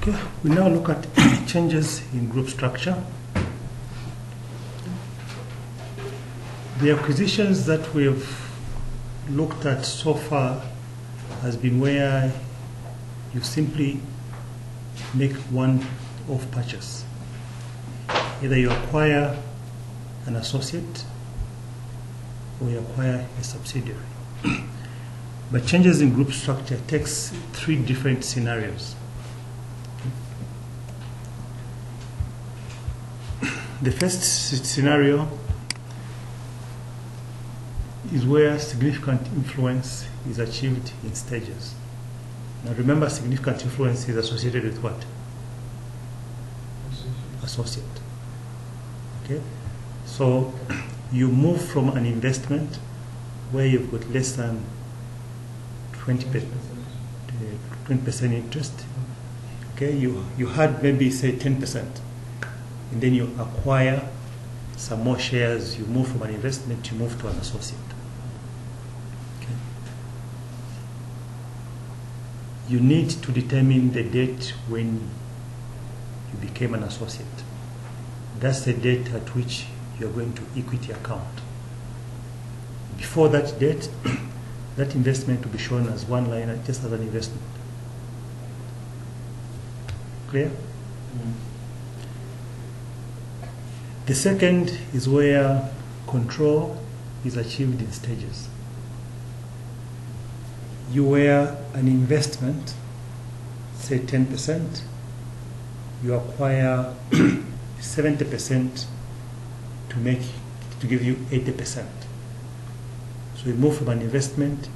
Okay, we now look at changes in group structure. The acquisitions that we've looked at so far has been where you simply make one-off purchase. Either you acquire an associate or you acquire a subsidiary. But changes in group structure takes three different scenarios. The first scenario is where significant influence is achieved in stages. Now remember, significant influence is associated with what? Associate. Okay? So you move from an investment where you've got less than 20% interest. Okay, you had maybe say 10%, and then you acquire some more shares. You move from an investment, you move to an associate. Okay. You need to determine the date when you became an associate. That's the date at which you're going to equity account. Before that date, that investment will be shown as one line, just as an investment. Clear? The second is where control is achieved in stages. You were an investment, say 10%, you acquire 70% to give you 80%. So you move from an investment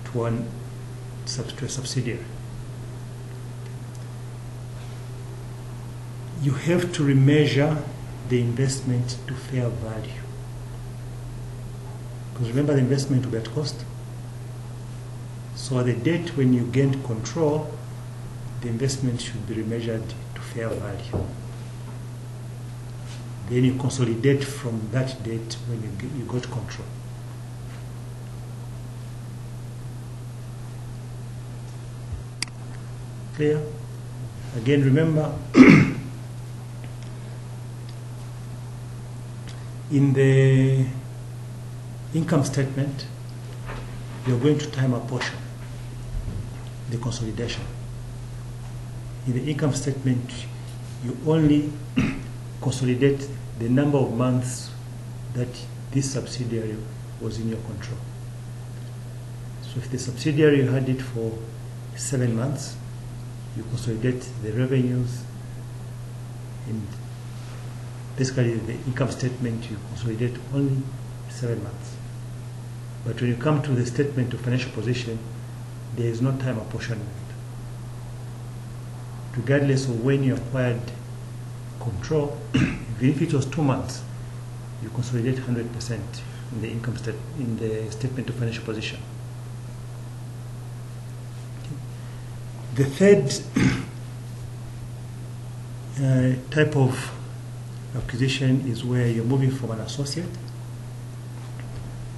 to a subsidiary. You have to remeasure the investment to fair value. Because remember, the investment will be at cost. So at the date when you gain control, the investment should be remeasured to fair value. Then you consolidate from that date when you got control. Clear? Again, remember, in the income statement, you're going to time apportion the consolidation. In the income statement, you only consolidate the number of months that this subsidiary was in your control. So if the subsidiary had it for 7 months, you consolidate the revenues, and basically the income statement you consolidate only 7 months. But when you come to the statement of financial position, there is no time apportionment. Regardless of when you acquired control, even if it was 2 months, you consolidate 100% in the income in the statement of financial position. The third type of acquisition is where you're moving from an associate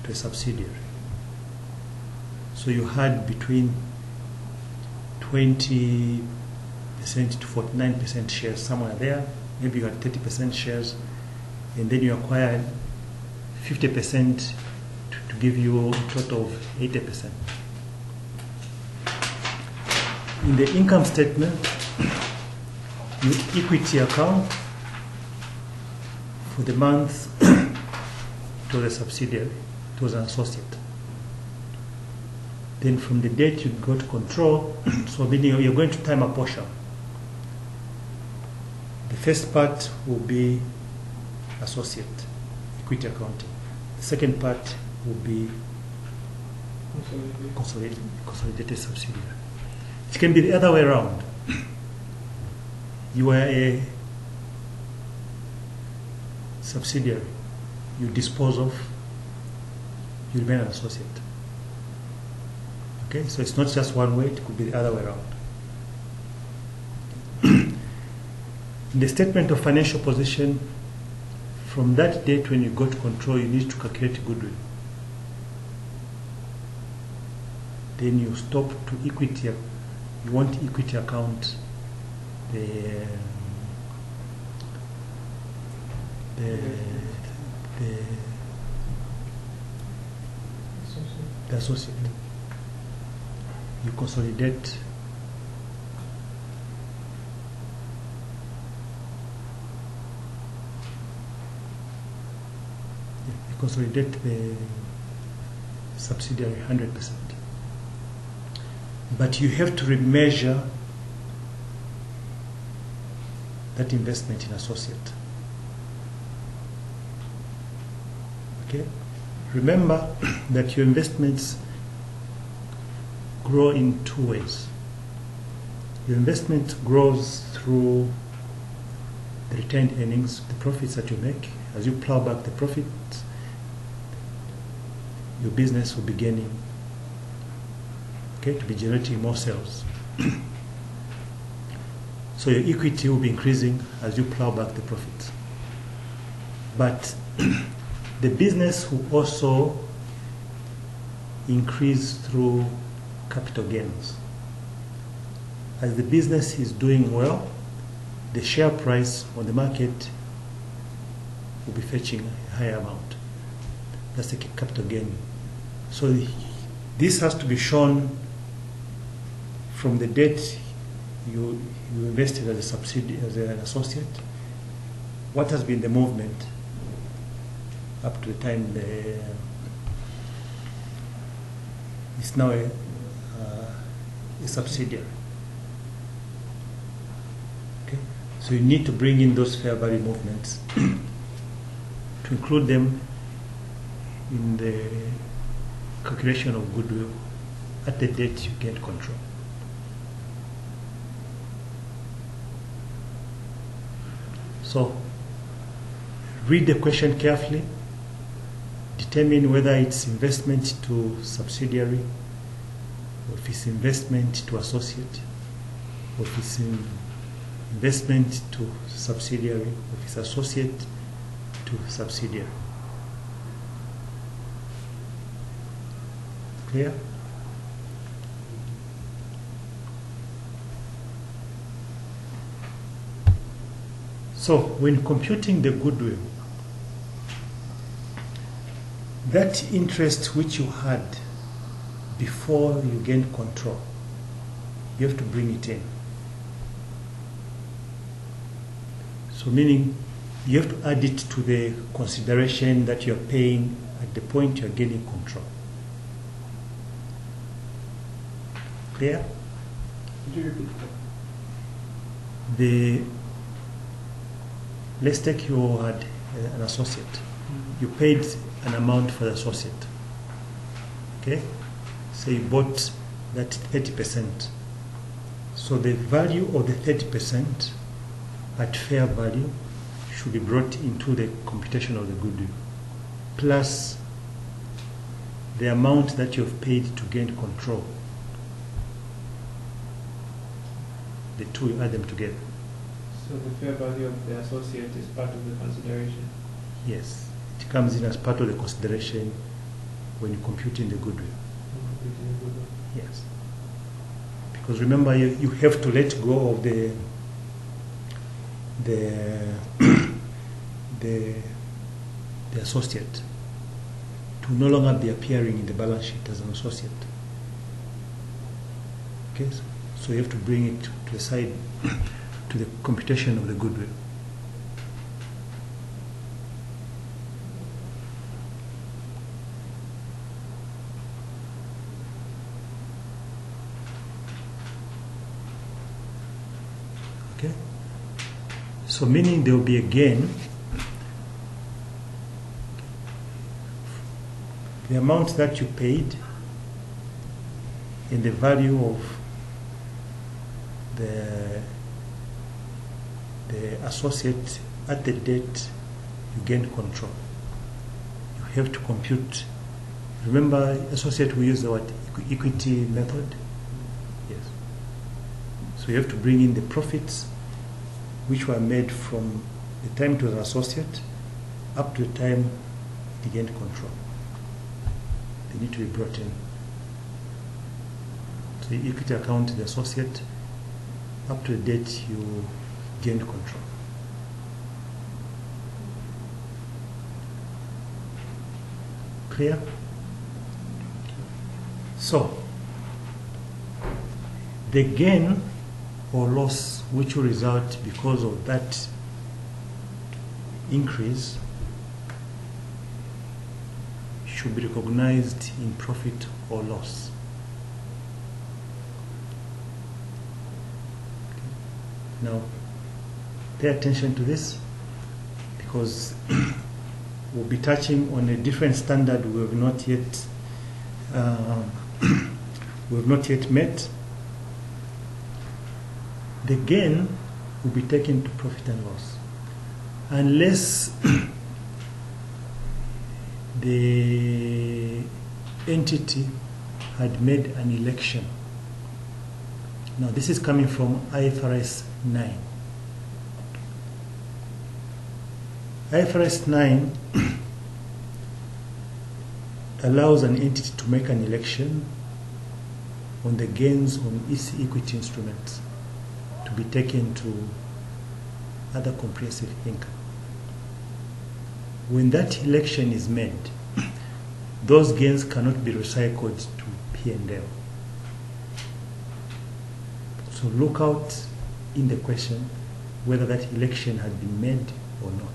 to a subsidiary. So you had between 20% to 49% shares, somewhere there. Maybe you had 30% shares, and then you acquired 50% to give you a total of 80%. In the income statement, you equity account for the month to the subsidiary, to an associate. Then from the date you got control, so meaning you're going to time apportion. The first part will be associate, equity accounting. The second part will be consolidated subsidiary. It can be the other way around. You are a subsidiary, you dispose of, you remain an associate. Okay, so it's not just one way, it could be the other way around. In the statement of financial position, from that date when you got control, you need to calculate goodwill. Then you stop to equity. You want equity account the associate. You consolidate the subsidiary 100%. But you have to remeasure that investment in associate. Okay? Remember that your investments grow in two ways. Your investment grows through the retained earnings, the profits that you make. As you plow back the profits, your business will be gaining, to be generating more sales. So your equity will be increasing as you plow back the profits. But the business will also increase through capital gains. As the business is doing well, the share price on the market will be fetching a higher amount. That's the capital gain. So this has to be shown from the date you invested as a subsidiary, as an associate. What has been the movement up to the time it's now a subsidiary. Okay, so you need to bring in those fair value movements to include them in the calculation of goodwill at the date you get control. So read the question carefully, determine whether it's investment to subsidiary, or if it's investment to associate, or if it's investment to subsidiary, or if it's associate to subsidiary. Clear? So when computing the goodwill, that interest which you had before you gained control, you have to bring it in. So meaning you have to add it to the consideration that you're paying at the point you're gaining control. Clear? Could you repeat that? Let's take you had an associate. You paid an amount for the associate. Okay? So you bought that 30%. So the value of the 30% at fair value should be brought into the computation of the goodwill, plus the amount that you've paid to gain control. The two, you add them together. So the fair value of the associate is part of the consideration? Yes, it comes in as part of the consideration when you're computing the goodwill. Yes. Because remember, you have to let go of the associate to no longer be appearing in the balance sheet as an associate. Okay, so you have to bring it to the side to the computation of the goodwill. Okay, so meaning there will be a gain. The amount that you paid in the value of the associate at the date you gain control. You have to compute. Remember, associate, we use the word equity method. Yes. So you have to bring in the profits which were made from the time it was an associate up to the time it gained control. They need to be brought in. So the equity account, the associate, up to the date you gained control. Clear? So, the gain or loss which will result because of that increase should be recognized in profit or loss. Now, pay attention to this because we'll be touching on a different standard we have not yet met. The gain will be taken to profit and loss unless the entity had made an election. Now this is coming from IFRS 9. IFRS 9 allows an entity to make an election on the gains on its equity instruments to be taken to other comprehensive income. When that election is made, those gains cannot be recycled to P&L. So look out in the question whether that election had been made or not.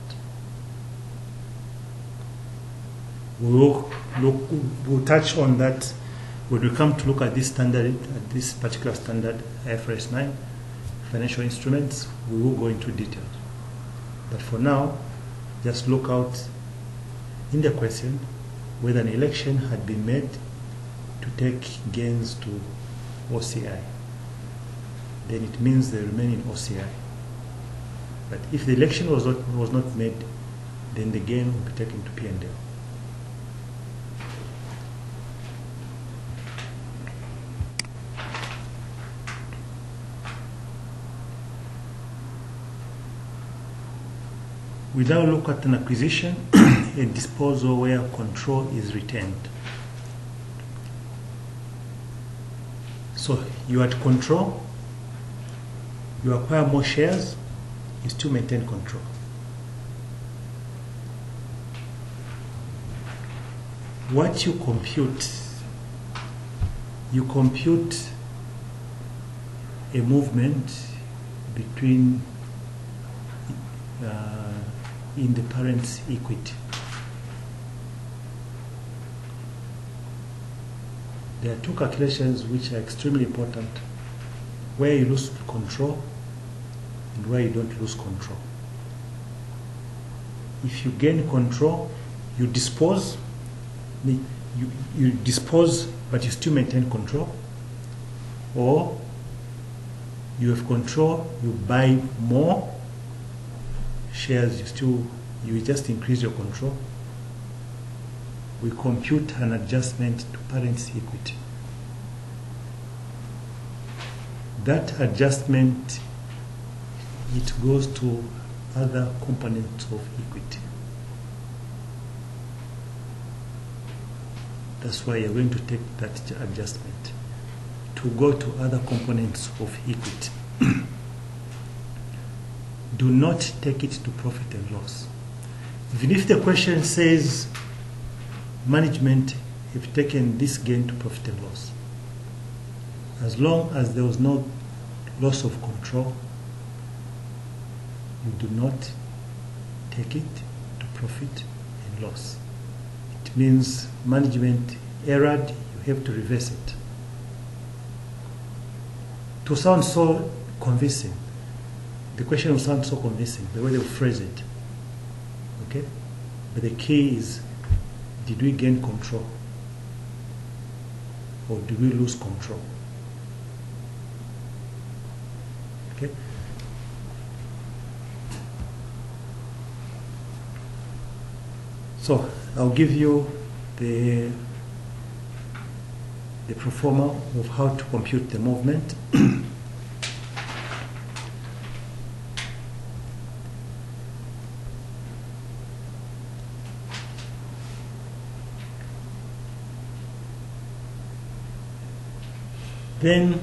We'll touch on that when we come to look at this standard, at this particular standard, IFRS 9, financial instruments. We will go into details. But for now, just look out in the question whether an election had been made to take gains to OCI. Then it means they remain in OCI. But if the election was not made, then the gain will be taken to P&L. We now look at an acquisition and disposal where control is retained. So you had control, you acquire more shares, you still maintain control. What you compute a movement between in the parent's equity. There are two calculations which are extremely important, where you lose control and where you don't lose control. If you gain control, you dispose, you dispose but you still maintain control, or you have control, you buy more shares, you just increase your control. We compute an adjustment to parent's equity. That adjustment, it goes to other components of equity. That's why you're going to take that adjustment to go to other components of equity. Do not take it to profit and loss. Even if the question says management have taken this gain to profit and loss, as long as there was no loss of control, you do not take it to profit and loss. It means management erred, you have to reverse it. To sound so convincing, the question will sound so convincing, the way they will phrase it. Okay? But the key is, did we gain control? Or did we lose control? Okay? So, I'll give you the pro forma of how to compute the movement. Then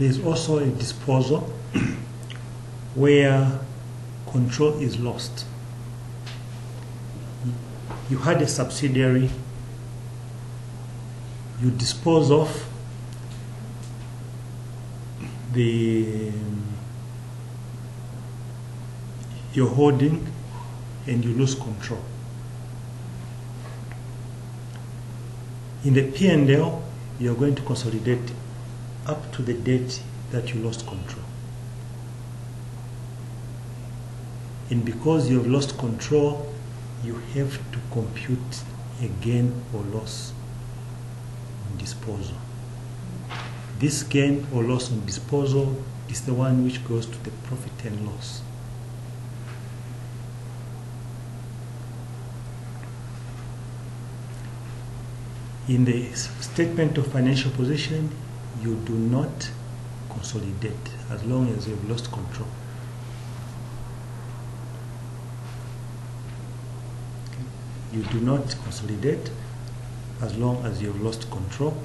There is also a disposal where control is lost. You had a subsidiary, you dispose of your holding and you lose control. In the P&L, you're going to consolidate up to the date that you lost control. And because you have lost control, you have to compute a gain or loss on disposal. This gain or loss on disposal is the one which goes to the profit and loss. In the statement of financial position, you do not consolidate as long as you have lost control. You do not consolidate as long as you have lost control.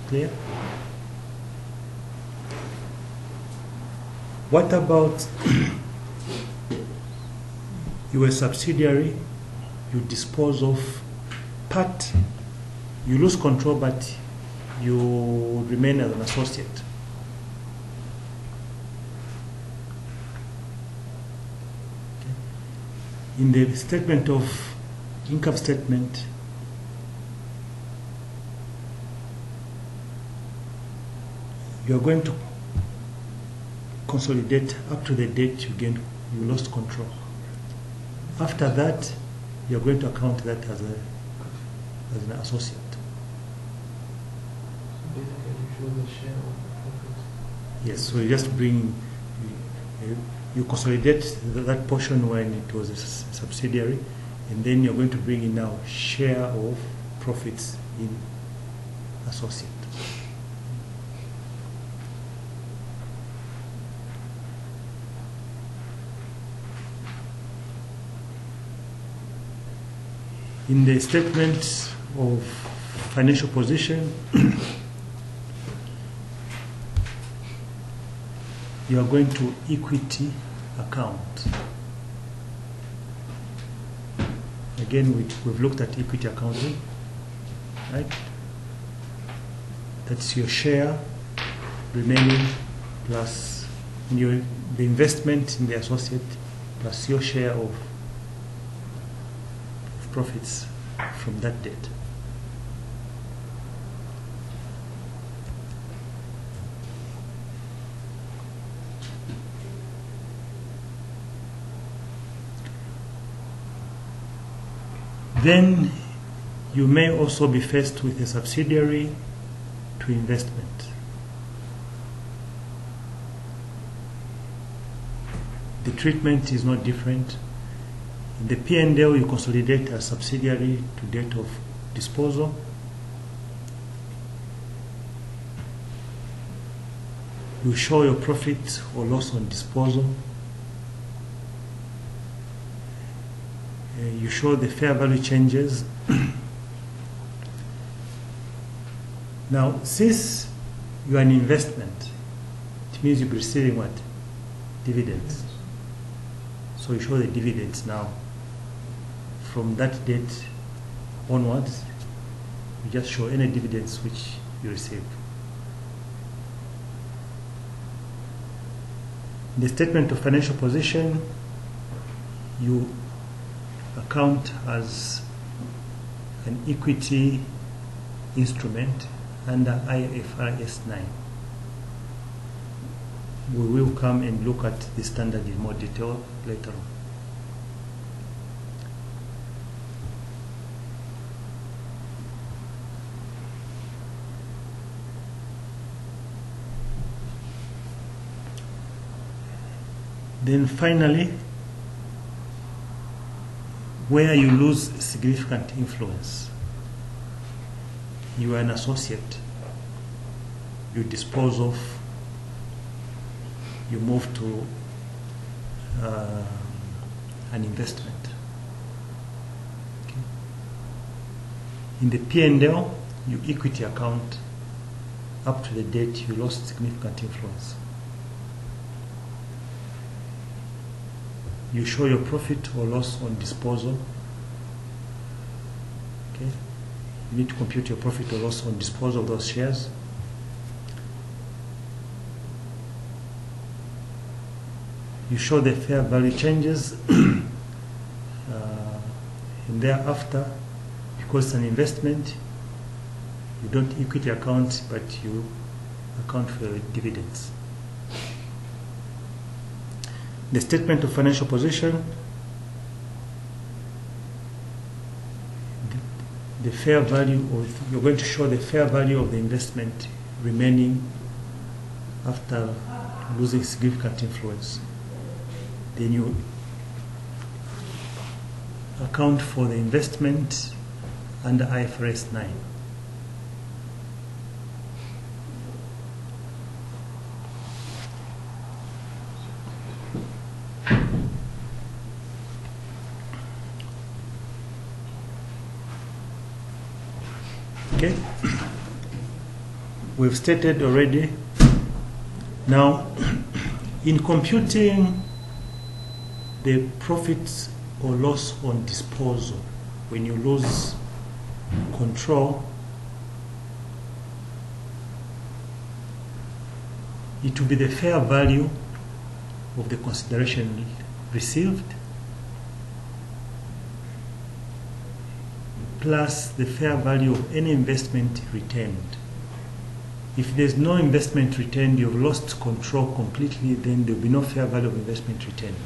Clear? What about your subsidiary? You dispose of part, you lose control, but you remain as an associate. In the statement of income statement, you are going to consolidate up to the date you lost control. After that, you are going to account that as an associate. Basically, you show the share of the profits. Yes, so you just bring, you consolidate that portion when it was a subsidiary, and then you're going to bring in now share of profits in associate. In the statement of financial position, you are going to equity account. Again, we've looked at equity accounting, right? That's your share remaining plus the investment in the associate plus your share of profits from that date. Then you may also be faced with a subsidiary to investment. The treatment is not different. In the P&L, you consolidate a subsidiary to date of disposal. You show your profit or loss on disposal. You show the fair value changes. Now, since you are an investment, it means you'll be receiving what? Dividends. So you show the dividends now. From that date onwards, you just show any dividends which you receive. In the statement of financial position, you account as an equity instrument under IFRS 9. We will come and look at the standard in more detail later on. Then finally, where you lose significant influence, you are an associate, you dispose of, you move to an investment. Okay. In the P&L, your equity account up to the date you lost significant influence. You show your profit or loss on disposal. Okay. You need to compute your profit or loss on disposal of those shares. You show the fair value changes, and thereafter, because it's an investment, you don't equity account, but you account for dividends. The statement of financial position, the fair value of, you're going to show the fair value of the investment remaining after losing significant influence. Then you account for the investment under IFRS 9. Okay, we've stated already. Now, in computing the profits or loss on disposal, when you lose control, it will be the fair value of the consideration received plus the fair value of any investment retained. If there's no investment retained, you've lost control completely, then there will be no fair value of investment retained.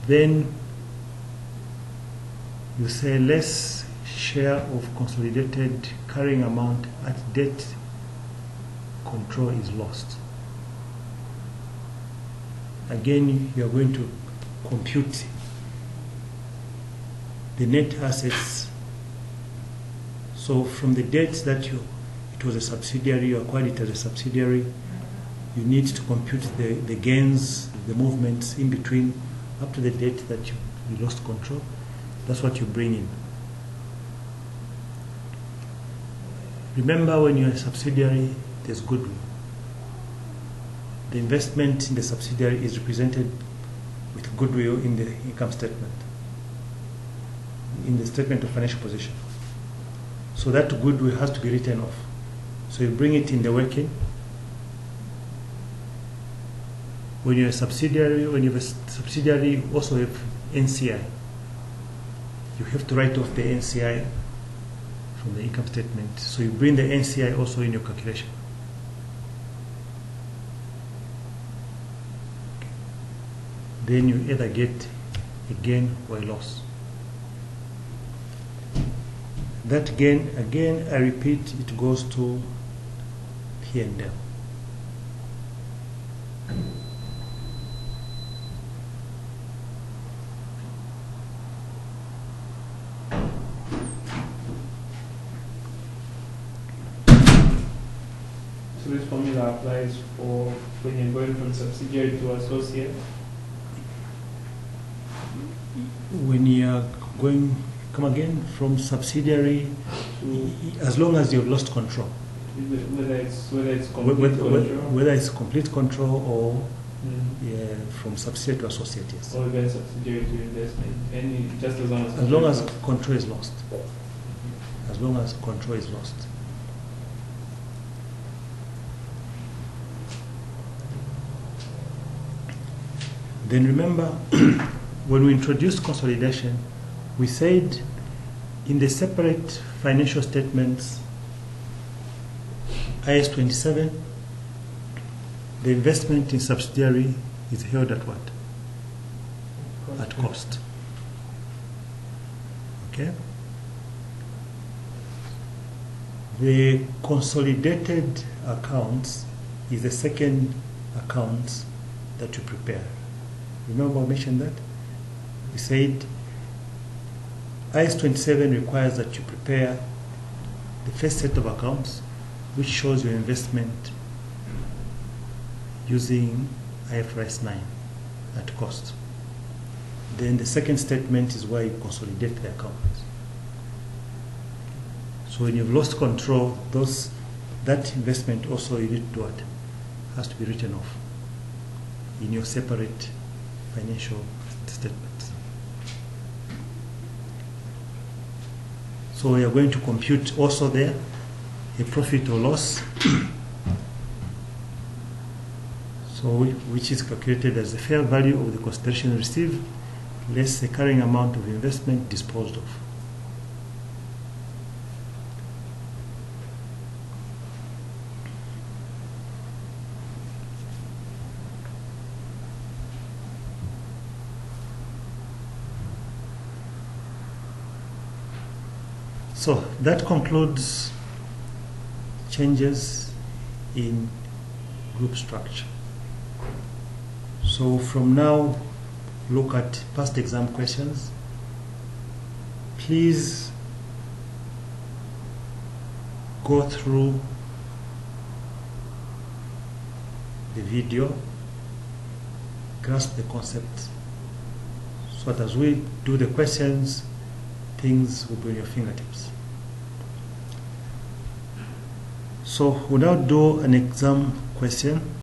Then you say less share of consolidated carrying amount at debt control is lost. Again, you are going to compute the net assets. So from the date that it was a subsidiary, you acquired it as a subsidiary, you need to compute the gains, the movements in between up to the date that you lost control. That's what you bring in. Remember, when you're a subsidiary, there's goodwill. The investment in the subsidiary is represented with goodwill in the income statement, in the statement of financial position. So that goodwill has to be written off. So you bring it in the working. When you're a subsidiary, when you have a subsidiary, you also have NCI. You have to write off the NCI from the income statement. So you bring the NCI also in your calculation. Okay. Then you either get a gain or a loss. That gain, again, I repeat, it goes to P&L. So this formula applies for when you're going from subsidiary to associate? When you are going, come again, from subsidiary, as long as you've lost control. Whether it's complete control? Whether it's complete control or from subsidiary to associate, yes. Or even subsidiary to investment, just as as long as control is lost. As long as control is lost. Then remember, when we introduced consolidation, we said in the separate financial statements, IAS 27, the investment in subsidiary is held at what? At cost. Okay? The consolidated accounts is the second accounts that you prepare. Remember I mentioned that? We said IAS 27 requires that you prepare the first set of accounts which shows your investment using IFRS 9 at cost. Then the second statement is where you consolidate the accounts. So when you've lost control, that investment also you need to do what? Has to be written off in your separate financial statements. So we are going to compute also there a profit or loss, so which is calculated as the fair value of the consideration received less the carrying amount of investment disposed of. So that concludes changes in group structure. So from now, look at past exam questions. Please go through the video, grasp the concepts, so that as we do the questions, things will be on your fingertips. So we'll now do an exam question.